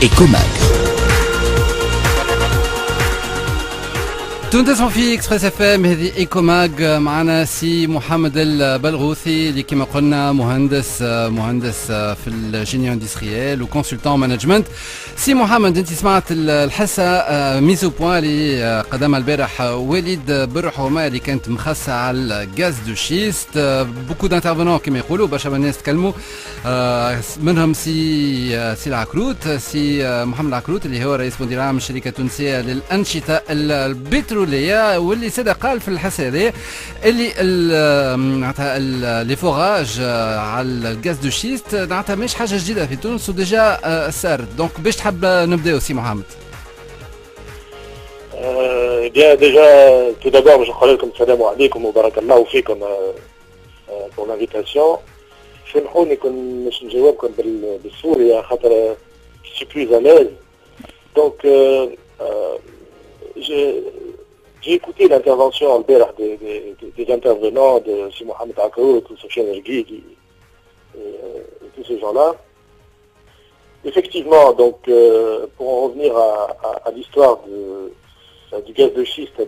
إيكوماك. تونس في اكسبريس اف ام. هذه ايكوماج. معنا سي محمد البلغوثي اللي كما قلنا مهندس في الجيني اندستريال وكونسلتون مانجمنت. سي محمد، انت سمعت الحصه ميزو بوان اللي قدمها البارح وليد برحومه اللي كانت مخصصه على الغاز دو شيست. بوكو دانترفونون كما يقولوا، برشا الناس تكلموا، منهم سي العكروت، سي محمد العكروت اللي هو رئيس مدير عام الشركه التونسيه للانشطه البتروليه، واللي سدا قال في الحصه هذه اللي معناتها لي فوراج على الغاز دو شيست معناتها مش حاجه جديده في تونس وديجا صارت. دونك باش تحب نبداو سي محمد؟ Bien, déjà, tout d'abord, je crois que salam alaikum wa barakallahu fikum pour l'invitation. Je vais نجاوبكم بالسوريا خاطر je suis plus à l'aise. Donc, j'ai écouté l'intervention des intervenants de M. Mohamed Akout, de Sofiane Ergui et tous ces gens-là. Effectivement, donc, pour en revenir à l'histoire du gaz de schiste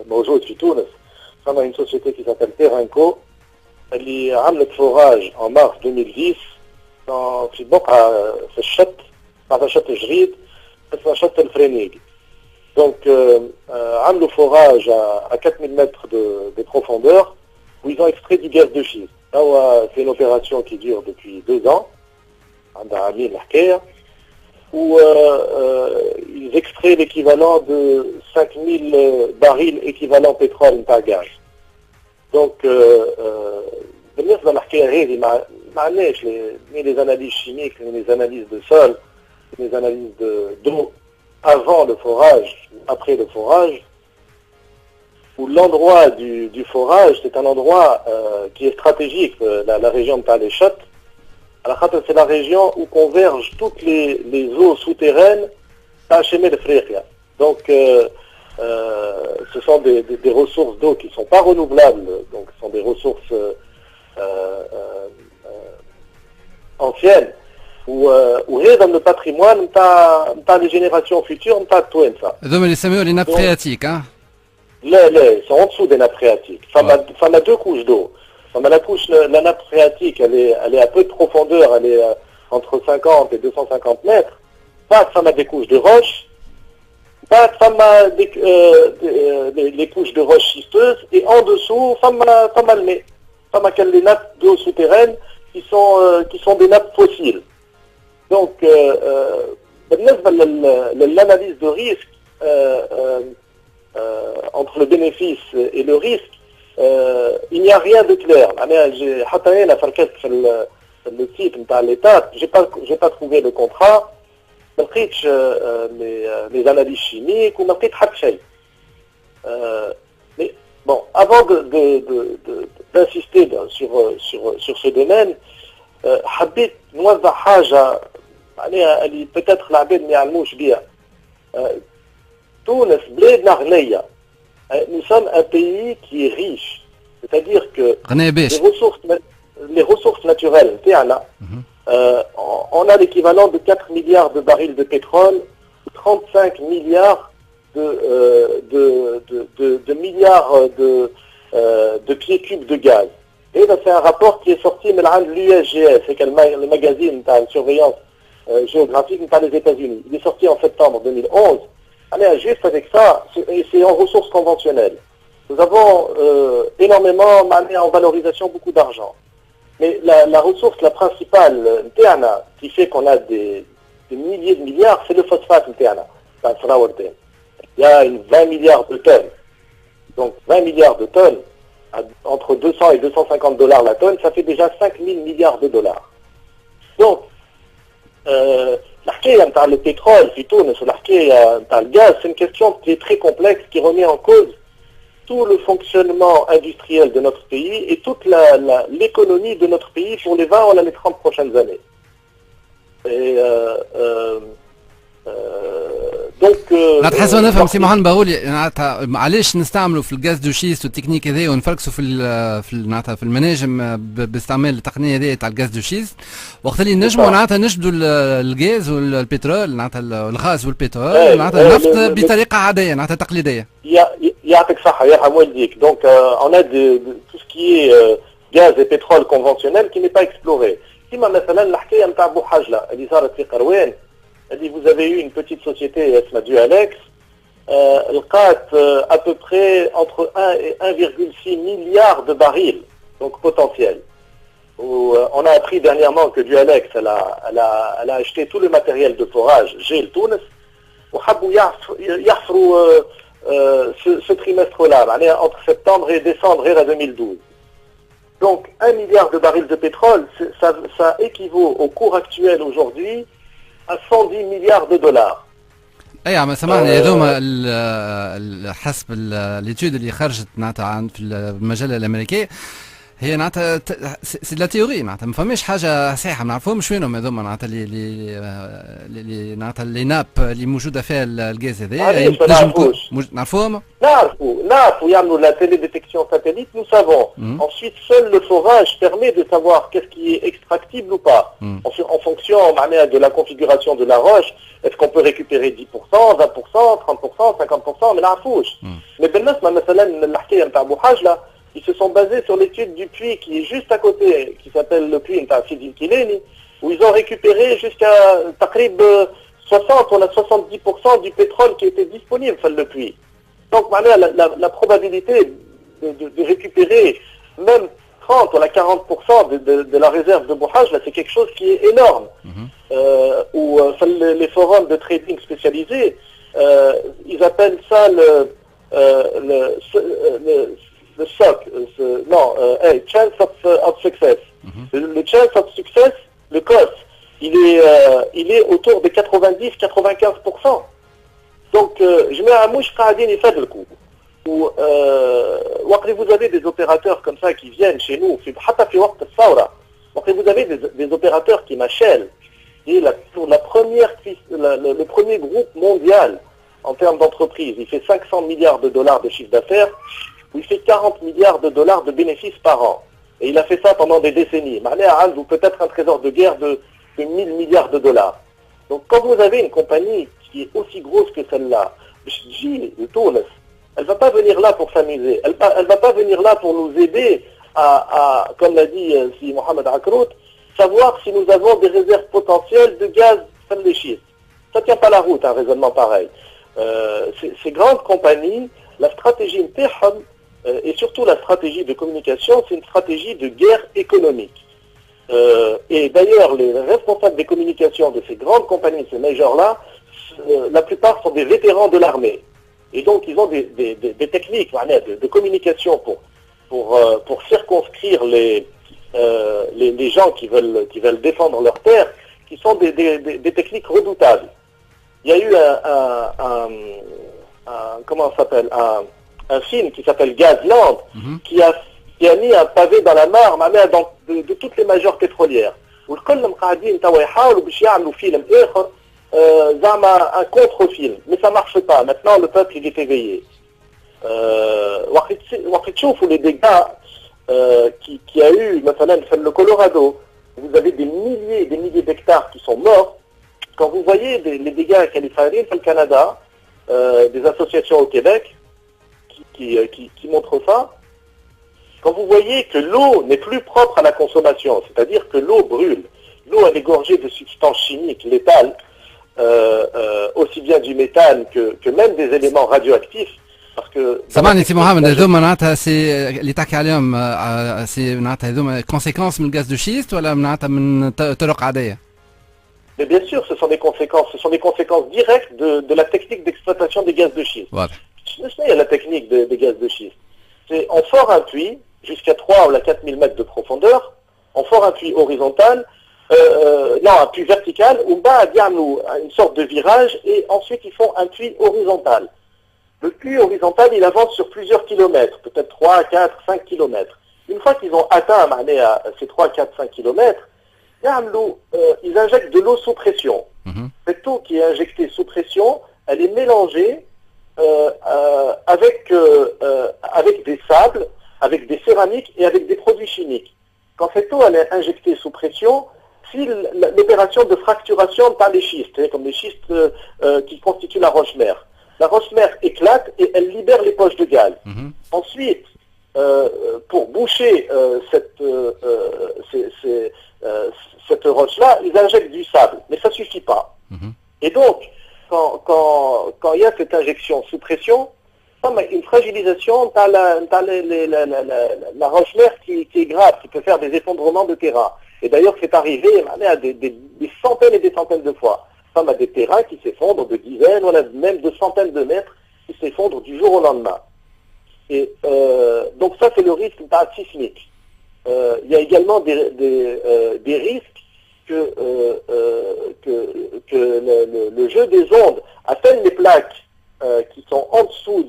موجود في تونس. On a une société qui s'appelle Terenco اللي عملت forage en mars 2010 في بقعة في الشط، بعد شط جريد اسمها شط الفرينيق. Donc عملوا forage à 4000 mètres de profondeur où ils ont extrait du gaz de schiste. C'est une opération qui dure depuis 2 ans عندها عامين الحكاية où ils extraient l'équivalent de 5000 barils équivalent pétrole par gaz. Donc بالنسبة للحكاية هذه ما عندناش ni les analyses chimiques, ni les analyses de sol, ni les analyses d'eau avant le forage, après le forage, où l'endroit du forage, c'est un endroit qui est stratégique, la région de Taléchat. C'est la région où convergent toutes les eaux souterraines à Chemed Freyria. Donc, ce sont des ressources d'eau qui ne sont pas renouvelables, donc ce sont des ressources anciennes, où dans le patrimoine, t'as les générations futures, t'as tout ça. Donc, les nappes phréatiques, hein? Là, ils sont en dessous des nappes phréatiques. Ça a 2 couches d'eau. La nappe phréatique, elle est à peu de profondeur, elle est entre 50 et 250 mètres. Pas ça a des couches de roches, pas ça a les couches de roches schisteuses, et en dessous, ça a les nappes d'eau souterraines qui sont des nappes fossiles. Donc, l'analyse de risque entre le bénéfice et le risque, il n'y a rien de clair. J'ai le site de l'État, j'ai pas trouvé le contrat, les analyses chimiques ou mais bon, avant d'insister sur ce domaine, حبيت نوضح حاجة معناها اللي peut-être العباد ما يعلموش بها. تونس بلادنا غنية. Nous sommes un pays qui est riche, c'est-à-dire que les ressources naturelles, on a l'équivalent de 4 milliards de barils de pétrole, 35 milliards de milliards de pieds cubes de gaz. Et là, c'est un rapport qui est sorti de l'USGS, c'est le magazine de surveillance géographique des États-Unis. Il est sorti en septembre 2011. Allez, juste avec ça, c'est en ressources conventionnelles. Nous avons énormément en valorisation beaucoup d'argent. Mais la ressource la principale interne qui fait qu'on a des milliers de milliards, c'est le phosphate interne. Il y a 20 milliards de tonnes. Donc 20 milliards de tonnes, entre 200 et 250 dollars la tonne, ça fait déjà 5000 milliards de dollars. Donc, le pétrole, le gaz, c'est une question qui est très complexe, qui remet en cause tout le fonctionnement industriel de notre pays et toute l'économie de notre pays pour les 20 ou les 30 prochaines années. Et دونك نتحسوا نفهم سي محمد باغولي علاش نستعملوا في الغاز دو شيست والتكنيك هذا ونفركسوا في المناجم باستعمال التقنيه هذه تاع الغاز دو شيست وقت اللي نجموا معناتها نجبدوا الغاز والبترول معناتها الغاز والبترول معناتها النفط بطريقه عاديه معناتها تقليديه. يعطيك صحه يرحم والديك. دونك on a tout ce qui est gaz et pétrole conventionnel qui n'est pas exploré. كيما مثلا الحكايه نتاع بوحجله اللي صارت في قروان اللي vous avez eu une petite société اسمها Dualex لقات à peu près entre 1 et 1,6 milliard de barils donc potentiels. On a appris dernièrement que Dualex elle a acheté tout le matériel de forage GEL Tunis وحبوا يحفروا ce trimestre-là entre septembre et décembre غير 2012. Donc 1 milliard de barils de pétrole, ça équivaut au cours actuel aujourd'hui à 110 milliards de dollars. اي عم سمعني هذوما حسب الاتيود اللي خرجت معناتها في المجله الامريكيه هي معناتها سي لا تيوري معناتها ما فماش حاجه صحيحه ما نعرفهمش وينهم هذوما معناتها اللي معناتها اللي ناب اللي موجوده فيها الغاز هذا نعرفوهم نعرفوا يعملوا لا télé détection satellite nous savons. Ensuite seul le forage permet de savoir qu'est-ce qui est extractible ou pas en fonction de la configuration de la roche. Est-ce qu'on peut récupérer 10%, 20%, 30%, 50%, mais نعرفوش. mais بالنسبه مثلا الحكايه نتاع بوحاجله ils se sont basés sur l'étude du puits qui est juste à côté, qui s'appelle le puits Sidi Kileni, où ils ont récupéré jusqu'à Takrib 60 ou 70% du pétrole qui était disponible dans le puits. Donc la probabilité de récupérer même 30 ou 40% de la réserve de Bouhaj, là, c'est quelque chose qui est énorme. Où les forums de trading spécialisés, ils appellent ça le SOC, chance of success. Le chance of success, le COS, il est autour de 90-95%. Donc, je mets un mouche qa'adin yfad le coup. Où vous avez des opérateurs comme ça qui viennent chez nous, vous avez des opérateurs qui m'achètent. Et le premier groupe mondial en termes d'entreprise, il fait 500 milliards de dollars de chiffre d'affaires, où il fait 40 milliards de dollars de bénéfices par an. Et il a fait ça pendant des décennies. Vous peut-être un trésor de guerre de 1000 milliards de dollars. Donc quand vous avez une compagnie qui est aussi grosse que celle-là, elle ne va pas venir là pour s'amuser. Elle ne va pas venir là pour nous aider à comme l'a dit si Mohamed Akrout, savoir si nous avons des réserves potentielles de gaz de schiste. Ça ne tient pas la route, un raisonnement pareil. Ces grandes compagnies, la stratégie et surtout la stratégie de communication, c'est une stratégie de guerre économique. Et d'ailleurs, les responsables des communications de ces grandes compagnies, ces majors-là, la plupart sont des vétérans de l'armée. Et donc, ils ont des techniques de communication pour circonscrire les gens qui veulent défendre leur terre, qui sont des techniques redoutables. Il y a eu comment ça s'appelle, un film qui s'appelle Gazland, qui a mis un pavé dans la mare de toutes les majeures pétrolières. والكلهم قاعدين توا يحاولوا باش يعملوا فيلم اخر زعما un contre-film, mais ça marche pas. Maintenant le peuple il est éveillé. وقت تشوفوا les dégâts qui a eu مثلا في le Colorado, vous avez des milliers d'hectares qui sont morts. Quand vous voyez les dégâts californiens dans le Canada, des associations au Québec qui montrent ça, quand vous voyez que l'eau n'est plus propre à la consommation, c'est-à-dire que l'eau brûle, l'eau elle est gorgée de substances chimiques létales, aussi bien du méthane que même des éléments radioactifs, parce que... سامعني سي محمد هذوما معناتها سي اللي تحكي عليهم سي معناتها هذوما كونسيكونس من الغاز دو شيست ولا معناتها من طرق عادية؟ Mais bien sûr, ce sont des conséquences directes de la technique d'exploitation des gaz de schiste. Voilà. C'est la technique des gaz de schiste. C'est on fore un puits jusqu'à 3 ou 4 000 mètres de profondeur, on fore un puits horizontal, un puits vertical, où bas une sorte de virage, et ensuite ils font un puits horizontal. Le puits horizontal, il avance sur plusieurs kilomètres, peut-être 3, 4, 5 kilomètres. Une fois qu'ils ont atteint ces 3, 4, 5 kilomètres, ils injectent de l'eau sous pression. Cette eau qui est injectée sous pression, elle est mélangée avec des sables, avec des céramiques et avec des produits chimiques. Quand cette eau elle est injectée sous pression, si l'opération de fracturation par les schistes, comme les schistes qui constituent la roche-mère, la roche-mère éclate et elle libère les poches de gaz. Ensuite, pour boucher cette roche-là, ils injectent du sable, mais ça ne suffit pas. Et donc, quand il y a cette injection sous pression, une fragilisation, tu as la roche-mère qui est grave, qui peut faire des effondrements de terrain. Et d'ailleurs, c'est arrivé à des centaines et des centaines de fois. Ça a des terrains qui s'effondrent de dizaines, même de centaines de mètres, qui s'effondrent du jour au lendemain. Et donc ça, c'est le risque sismique. Il y a également des risques que le jeu des ondes atteigne les plaques qui sont en dessous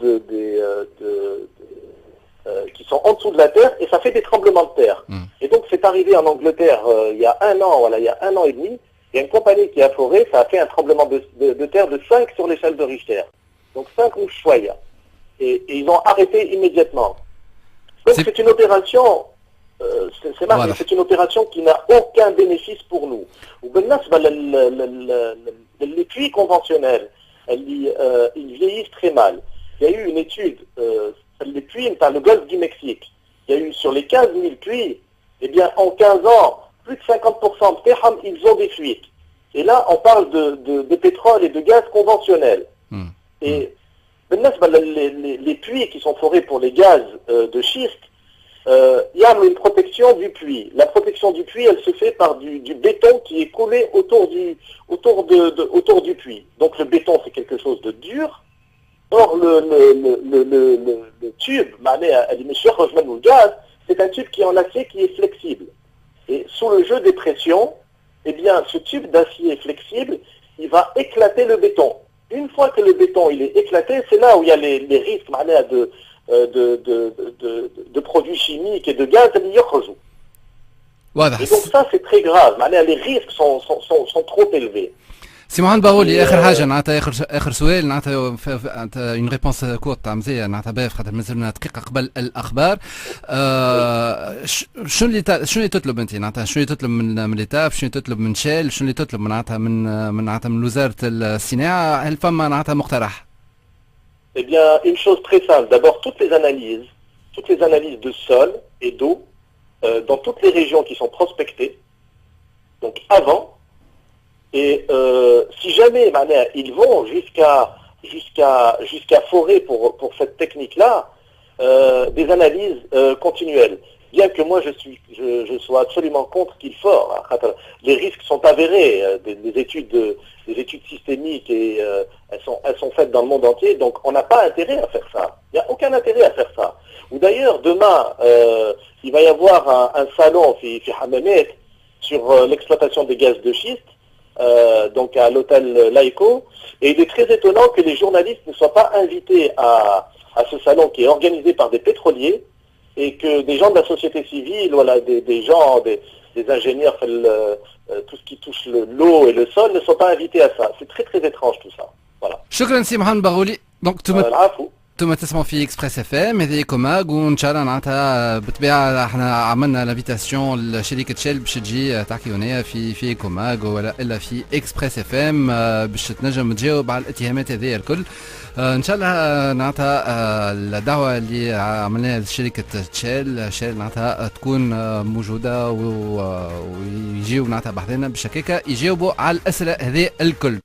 qui sont en dessous de la terre, et ça fait des tremblements de terre. Et donc c'est arrivé en Angleterre il y a un an et demi. Il y a une compagnie qui a foré, ça a fait un tremblement de terre de 5 sur l'échelle de Richter. Donc 5 Ushuaïa. Et ils ont arrêté immédiatement. Donc c'est une opération, c'est une opération qui n'a aucun bénéfice pour nous. Les puits conventionnels, ils vieillissent très mal. Il y a eu une étude, les puits dans le golfe du Mexique, il y a eu sur les 15 000 puits, eh bien en 15 ans, plus de 50% de terres, ils ont des fuites. Et là, on parle de pétrole et de gaz conventionnels. Et les puits qui sont forés pour les gaz de schiste, il y a une protection du puits. La protection du puits, elle se fait par du béton qui est collé autour du puits. Donc le béton, c'est quelque chose de dur. Or, le tube, le gaz, c'est un tube qui est en acier qui est flexible. Et sous le jeu des pressions, eh bien, ce tube d'acier flexible, il va éclater le béton. Une fois que le béton il est éclaté, c'est là où il y a les risques de produits chimiques et de gaz à l'iochozou. Et donc ça, c'est très grave. Les risques sont trop élevés. سي محمد باغولي اخر حاجه نعطي اخر سؤال نعطي اون ريبونس كورت تاع مزيه نعطيها بها خاطر مازلنا دقيقه قبل الاخبار. شنو اللي تطلب انت نعطيها شنو اللي تطلب من ليتاف شنو تطلب من شيل شنو اللي تطلب من وزاره الصناعه هل فما نعطيها مقترح؟ Eh bien, une chose très simple. D'abord, toutes les analyses de sol et d'eau dans toutes les régions qui sont prospectées, donc avant. Et si jamais ils vont jusqu'à forer pour cette technique-là, des analyses continuelles. Bien que moi je sois absolument contre qu'ils forent. Les risques sont avérés, des études systémiques et elles sont faites dans le monde entier, donc on n'a pas intérêt à faire ça. Il n'y a aucun intérêt à faire ça. Ou d'ailleurs demain il va y avoir un salon Hamamet sur l'exploitation des gaz de schiste. Donc à l'hôtel Laïco, et il est très étonnant que les journalistes ne soient pas invités à ce salon qui est organisé par des pétroliers et que des gens de la société civile, voilà, des ingénieurs, tout ce qui touche l'eau et le sol ne sont pas invités à ça. C'est très très étrange tout ça. Voilà. شكرا سي محمد باغولي. دونك انتم تسمعوا في اكسبريس اف ام هذه كوماغ وان شاء الله معناتها بالطبيعه احنا عملنا لافيتاسيون لشركه شيل باش تجي تحكي هنا في كوماغ ولا الا في اكسبريس اف ام باش تنجم تجاوب على الاتهامات هذه الكل. ان شاء الله نعطيها الدعوه اللي عملناها لشركه شيل نعطيها تكون موجوده ويجيو نعطيها بحثنا باش هكاك يجاوبوا على الاسئله هذه الكل.